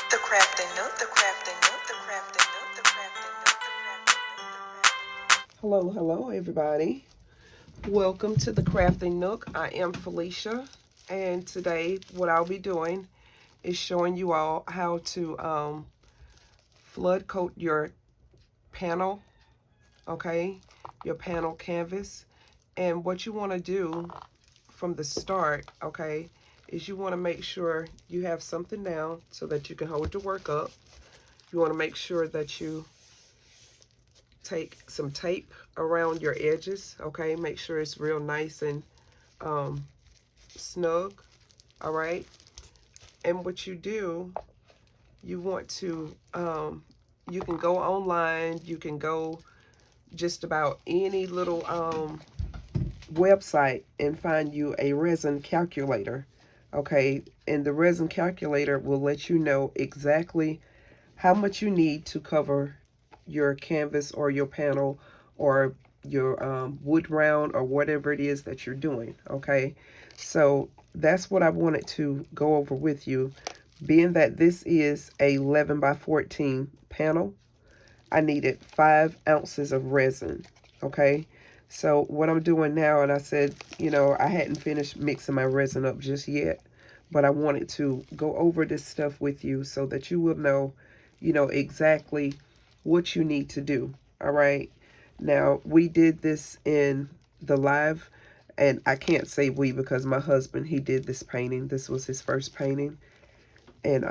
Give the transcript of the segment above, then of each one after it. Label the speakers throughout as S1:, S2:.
S1: The Crafting Nook, the Crafting Nook, the Crafting Nook, the Crafting Nook, the Crafting Nook. Hello, everybody. Welcome to the Crafting Nook. I am Felicia, and today what I'll be doing is showing you all how to flood coat your panel, okay, your panel canvas. And what you want to do from the start, okay, is you want to make sure you have something down so that you can hold your work up. You want to make sure that you take some tape around your edges, okay? Make sure it's real nice and snug, all right? And what you do, you want to, you can go online, you can go just about any little website and find you a resin calculator, okay? And the resin calculator will let you know exactly how much you need to cover your canvas or your panel or your wood round or whatever it is that you're doing, okay? So that's what I wanted to go over with you. Being that this is a 11 by 14 panel, I needed 5 ounces of resin, okay? So what I'm doing now, and I said, you know, I hadn't finished mixing my resin up just yet, but I wanted to go over this stuff with you so that you will know, you know, exactly what you need to do, all right? Now, we did this in the live, and I can't say we because my husband, he did this painting. This was his first painting, and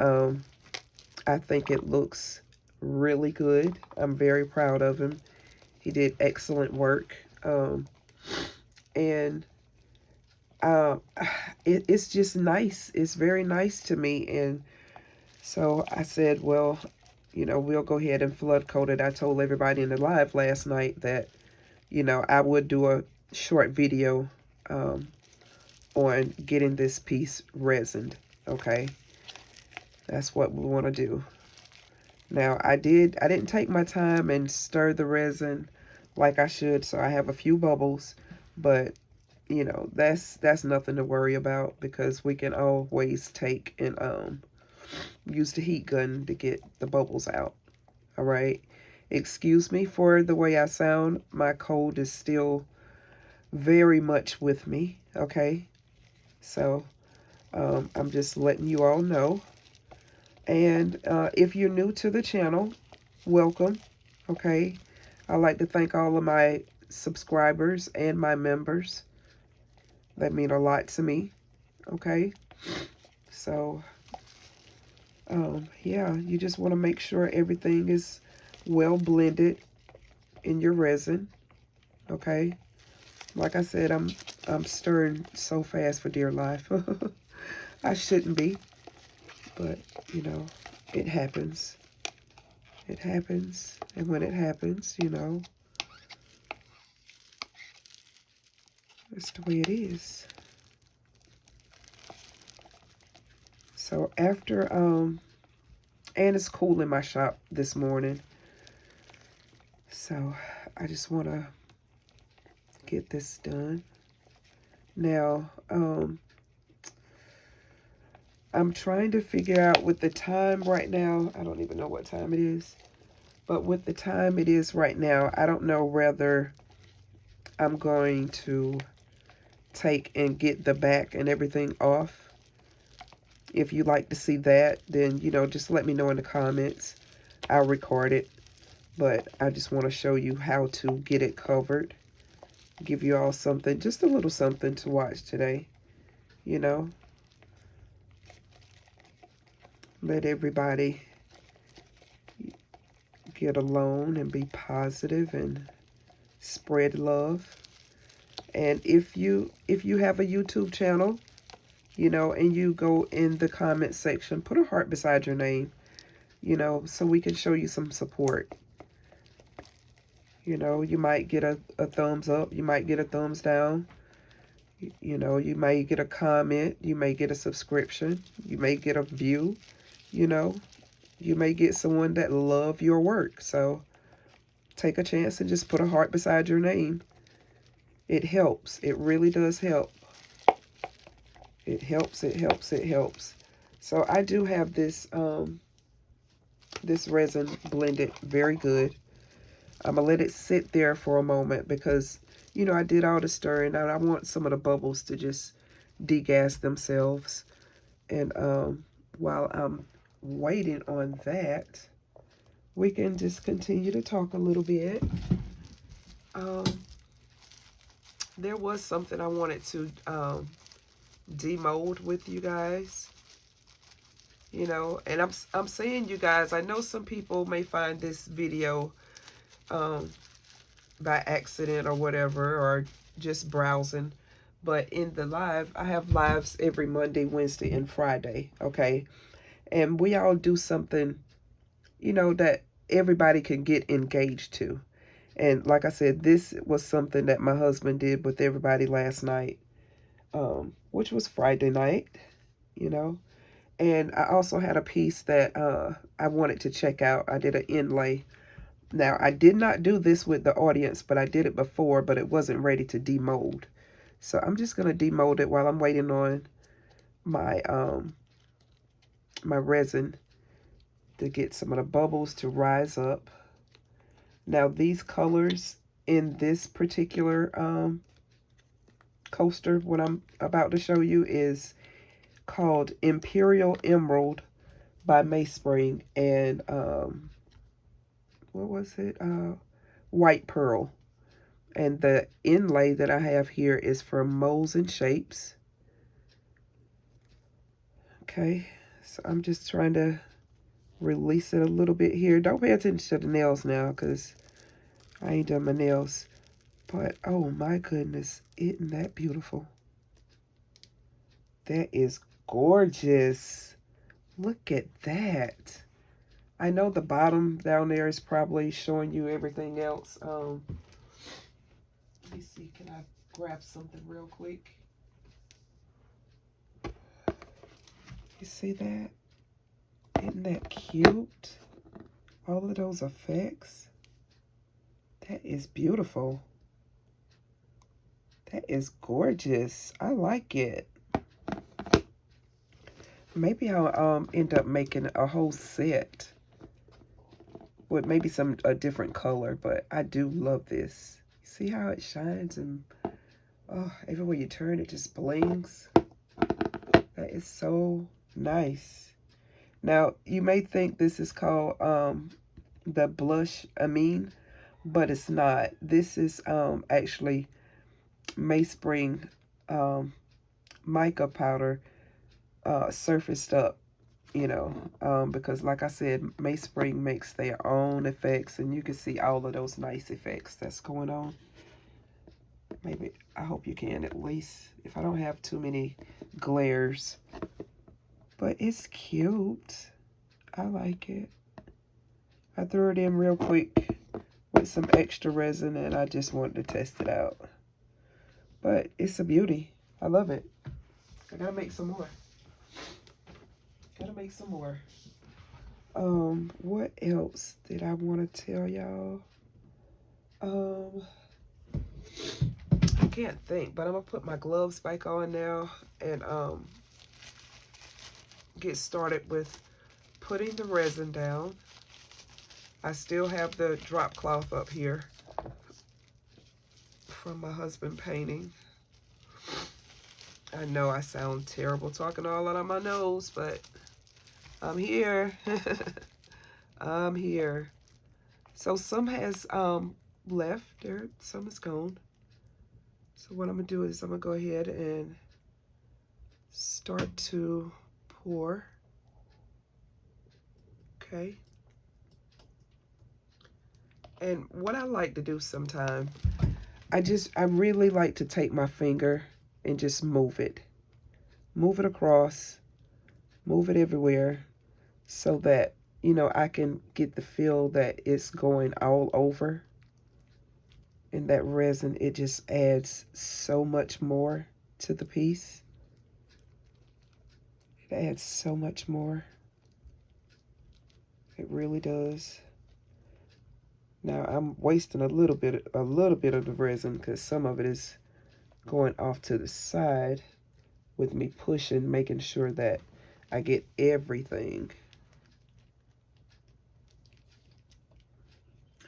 S1: I think it looks really good. I'm very proud of him. He did excellent work. And it's just nice. It's very nice to me. And so I said, well, you know, we'll go ahead and flood coat it. I told everybody in the live last night that, you know, I would do a short video on getting this piece resined. Okay. That's what we want to do. Now, I didn't take my time and stir the resin like I should, so I have a few bubbles, but you know, that's nothing to worry about because we can always take and use the heat gun to get the bubbles out. All right. Excuse me for the way I sound. My cold is still very much with me, okay? So, I'm just letting you all know. And if you're new to the channel, welcome, okay? I'd like to thank all of my subscribers and my members. That mean a lot to me, okay? So, yeah, you just want to make sure everything is well blended in your resin, okay? Like I said, I'm stirring so fast for dear life. I shouldn't be, but, you know, it happens. It happens, and when it happens, you know, that's the way it is. So after, and it's cool in my shop this morning, so I just want to get this done. Now, I'm trying to figure out with the time right now, I don't even know what time it is, but with the time it is right now, I don't know whether I'm going to take and get the back and everything off. If you'd like to see that, then, you know, just let me know in the comments. I'll record it, but I just want to show you how to get it covered. Give you all something, just a little something to watch today, you know. Let everybody get along and be positive and spread love. And if you have a YouTube channel, you know, and you go in the comment section, put a heart beside your name, you know, so we can show you some support. You know, you might get a thumbs up, you might get a thumbs down, you know, you may get a comment, you may get a subscription, you may get a view, you know, you may get someone that love your work. So take a chance and just put a heart beside your name. It helps. It really does help. It helps, it helps, it helps. So I do have this This resin blended very good. I'm going to let it sit there for a moment because, you know, I did all the stirring and I want some of the bubbles to just degas themselves. And while I'm waiting on that, we can just continue to talk a little bit. Um, there was something I wanted to demold with you guys. You know, and I'm saying you guys, I know some people may find this video by accident or whatever, or just browsing. But in the live, I have lives every Monday, Wednesday, and Friday, okay? And we all do something, you know, that everybody can get engaged to. And like I said, this was something that my husband did with everybody last night, which was Friday night, you know. And I also had a piece that I wanted to check out. I did an inlay. Now, I did not do this with the audience, but I did it before, but it wasn't ready to demold. So I'm just going to demold it while I'm waiting on my my resin to get some of the bubbles to rise up. Now, these colors in this particular coaster, what I'm about to show you, is called Imperial Emerald by Mayspring, and what was it? White Pearl. And the inlay that I have here is from Molds and Shapes. Okay, so I'm just trying to release it a little bit here. Don't pay attention to the nails now because I ain't done my nails. But oh my goodness, isn't that beautiful? That is gorgeous. Look at that. I know the bottom down there is probably showing you everything else. Let me see, can I grab something real quick? You see that? Isn't that cute? All of those effects. That is beautiful. That is gorgeous. I like it. Maybe I'll end up making a whole set with maybe a different color, but I do love this. See how it shines, and oh, everywhere you turn it just blings. That is so nice. Now, you may think this is called the blush amine, but it's not. This is actually Mayspring mica powder surfaced up, you know, because like I said, Mayspring makes their own effects, and you can see all of those nice effects that's going on. Maybe, I hope you can at least, if I don't have too many glares. But it's cute. I like it. I threw it in real quick with some extra resin, and I just wanted to test it out. But it's a beauty. I love it. I gotta make some more. Gotta make some more. What else did I want to tell y'all? I can't think, but I'm gonna put my gloves back on now and get started with putting the resin down. I still have the drop cloth up here from my husband painting. I know I sound terrible talking all out of my nose, but I'm here. I'm here. So some has left there, some is gone. So what I'm gonna do is I'm gonna go ahead and start to pour. Okay. And what I like to do sometimes, I really like to take my finger and just move it. Move it across, move it everywhere, so that, you know, I can get the feel that it's going all over. And that resin, it just adds so much more to the piece. It adds so much more. It really does. Now I'm wasting a little bit of the resin because some of it is going off to the side with me pushing, making sure that I get everything.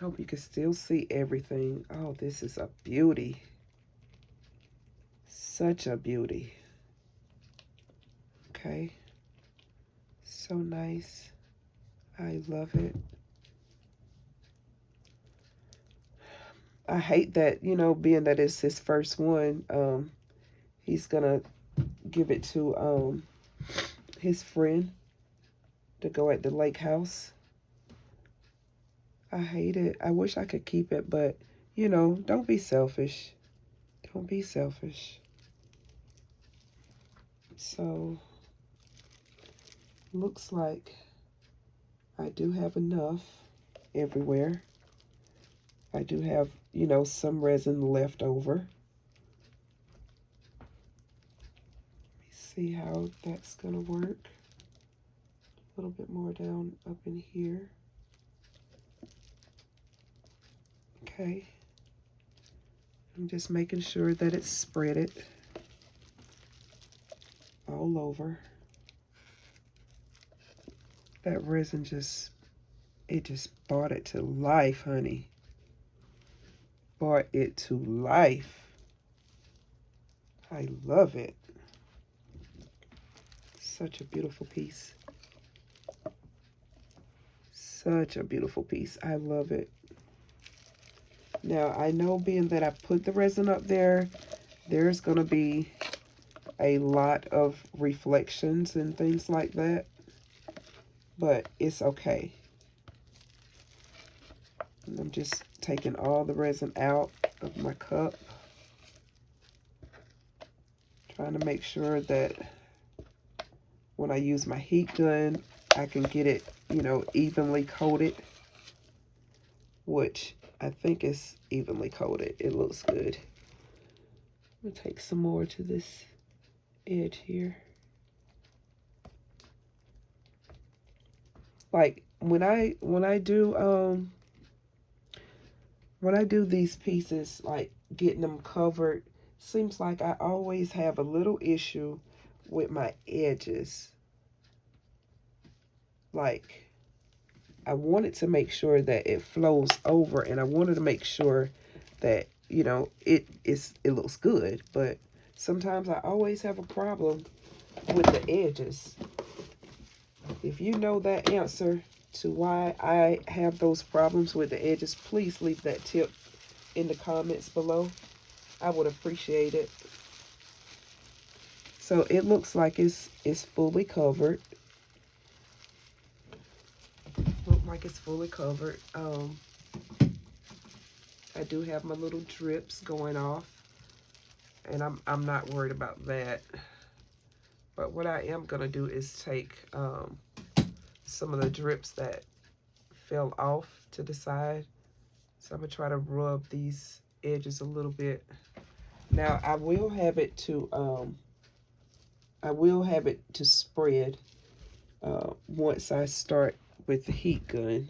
S1: Hope you can still see everything. Oh, this is a beauty. Such a beauty. Okay. So nice. I love it. I hate that, you know, being that it's his first one, he's gonna give it to his friend to go at the lake house. I hate it. I wish I could keep it, but you know, don't be selfish. Don't be selfish. So, looks like I do have enough everywhere. I do have, you know, some resin left over. Let me see how that's gonna work. A little bit more down up in here. Okay. I'm just making sure that it's spread all over. That resin just, it just brought it to life, honey. Brought it to life. I love it. Such a beautiful piece. Such a beautiful piece. I love it. Now, I know being that I put the resin up there, there's going to be a lot of reflections and things like that. But it's okay. And I'm just taking all the resin out of my cup. Trying to make sure that when I use my heat gun, I can get it, you know, evenly coated. Which I think is evenly coated. It looks good. I'm gonna take some more to this edge here. Like when I do these pieces, like getting them covered, seems like I always have a little issue with my edges. Like I wanted to make sure that it flows over, and I wanted to make sure that, you know, it looks good, but sometimes I always have a problem with the edges. If you know that answer to why I have those problems with the edges, please leave that tip in the comments below. I would appreciate it. So it looks like it's fully covered. Look like it's fully covered. I do have my little drips going off, and I'm not worried about that. But what I am gonna do is take some of the drips that fell off to the side. So I'm gonna try to rub these edges a little bit. Now I will have it to spread once I start with the heat gun,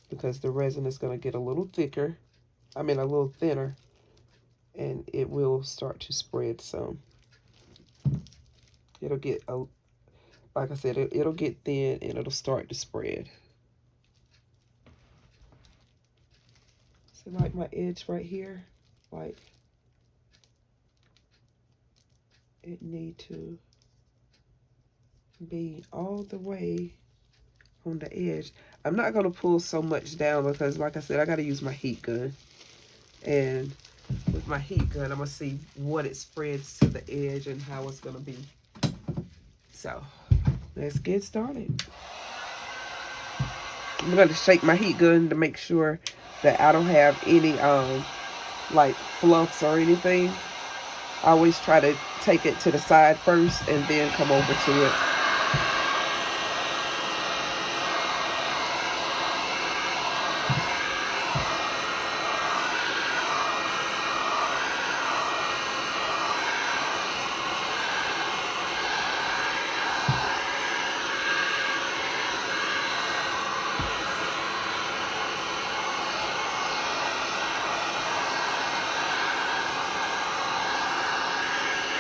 S1: because the resin is gonna get a little thicker. I mean a little thinner, and it will start to spread some. It'll get like I said, it'll get thin and it'll start to spread. So like my edge right here, like it need to be all the way on the edge. I'm not going to pull so much down because like I said, I got to use my heat gun. And with my heat gun, I'm going to see what it spreads to the edge and how it's going to be. So let's get started. I'm going to shake my heat gun to make sure that I don't have any like fluffs or anything. I always try to take it to the side first and then come over to it.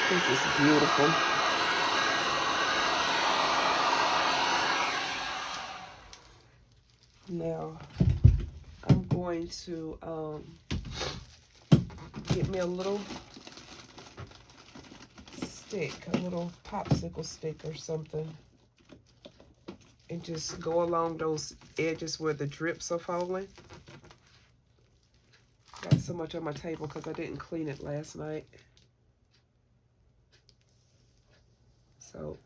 S1: This is beautiful. Now, going to get me a little stick, a little popsicle stick or something, and just go along those edges where the drips are falling. Got so much on my table because I didn't clean it last night. So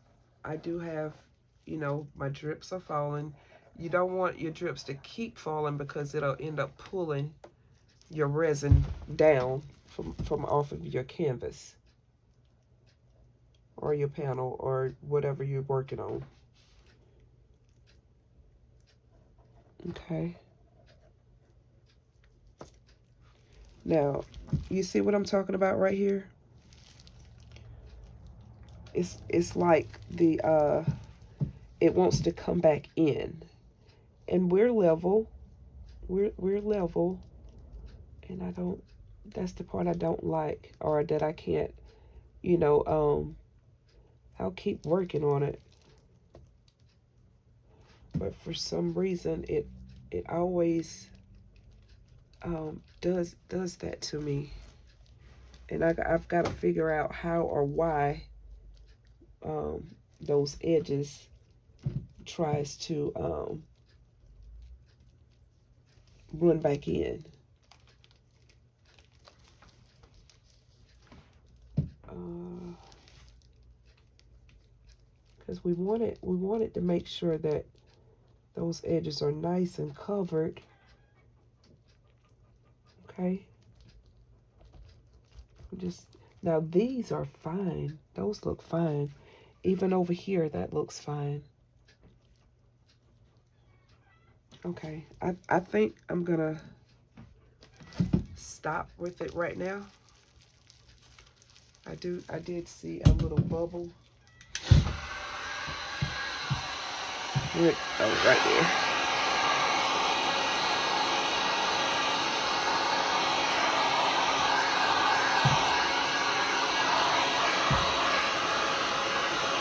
S1: I do have, you know, my drips are falling. You don't want your drips to keep falling because it'll end up pulling your resin down from off of your canvas or your panel or whatever you're working on. Okay. Now, you see what I'm talking about right here? It's like the it wants to come back in. And we're level. We're level. And I don't, that's the part I don't like, or that I can't, you know, I'll keep working on it. But for some reason it always does that to me. And I've got to figure out how or why those edges tries to run back in. Because we wanted to make sure that those edges are nice and covered. Okay. Just now, these are fine. Those look fine. Even over here, that looks fine. Okay, I think I'm gonna stop with it right now. I did see a little bubble. Oh, right there.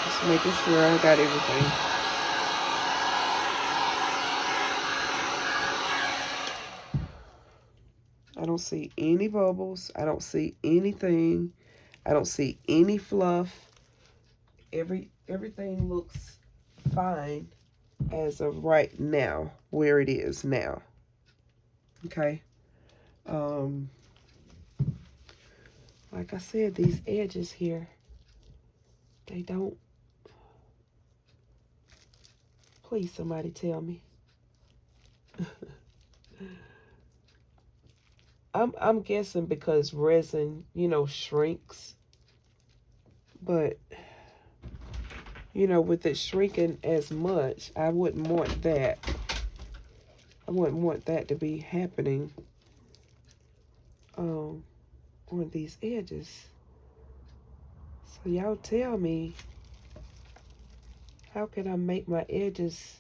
S1: Just making sure I got everything. I don't see any bubbles. I don't see anything. I don't see any fluff. Everything looks fine as of right now, where it is now. Okay. Like I said, these edges here, they don't. Please, somebody tell me. I'm guessing because resin, you know, shrinks. But, you know, with it shrinking as much, I wouldn't want that. I wouldn't want that to be happening on these edges. So y'all tell me, how can I make my edges,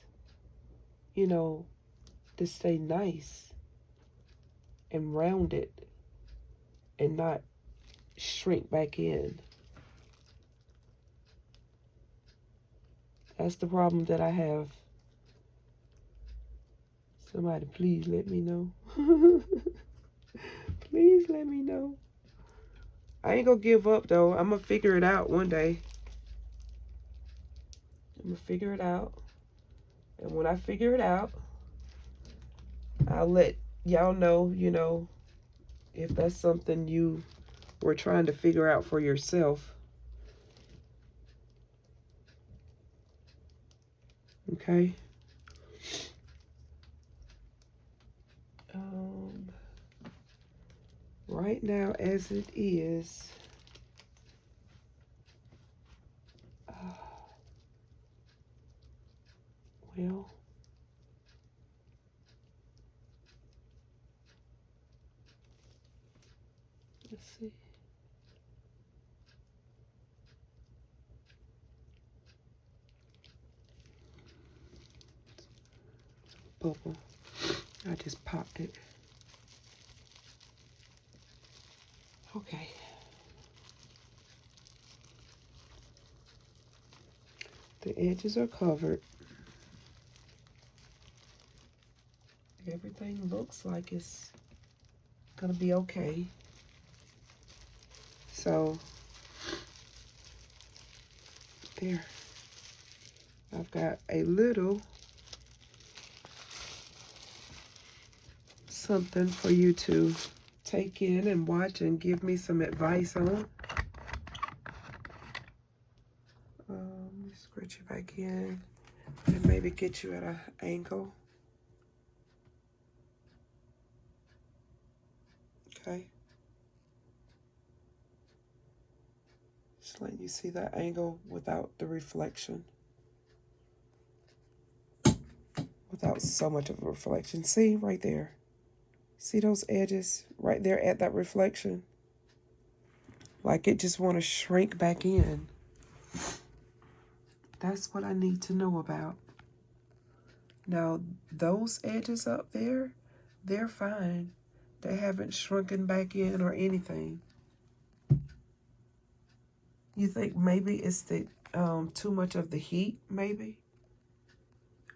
S1: you know, to stay nice and rounded and not shrink back in? That's the problem that I have. Somebody please let me know. Please let me know. I ain't gonna give up though. I'm gonna figure it out one day. I'm gonna figure it out. And when I figure it out, I'll let y'all know, you know, if that's something you were trying to figure out for yourself. Okay. Right now, as it is, well, let's see. Bubble. I just popped it. Okay. The edges are covered. everything looks like it's gonna be okay. So there, I've got a little something for you to take in and watch and give me some advice on. Let me scratch you back in and maybe get you at an angle. Okay. Just letting you see that angle without the reflection. Without so much of a reflection. See right there. See those edges right there at that reflection? Like it just want to shrink back in. That's what I need to know about. Now, those edges up there, they're fine. They haven't shrunken back in or anything. You think maybe it's the too much of the heat, maybe?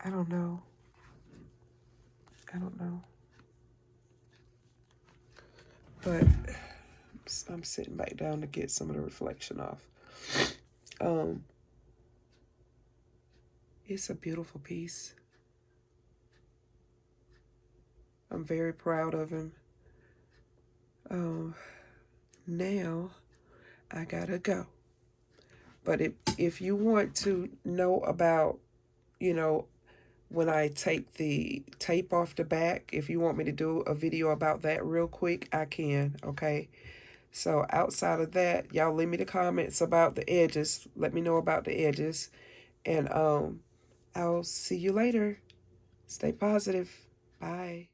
S1: I don't know. I don't know. But I'm sitting back down to get some of the reflection off. It's a beautiful piece. I'm very proud of him. Now I gotta go. But if you want to know about, you know, when I take the tape off the back, if you want me to do a video about that real quick, I can, okay? So outside of that, y'all leave me the comments about the edges. Let me know about the edges. And I'll see you later. Stay positive. Bye.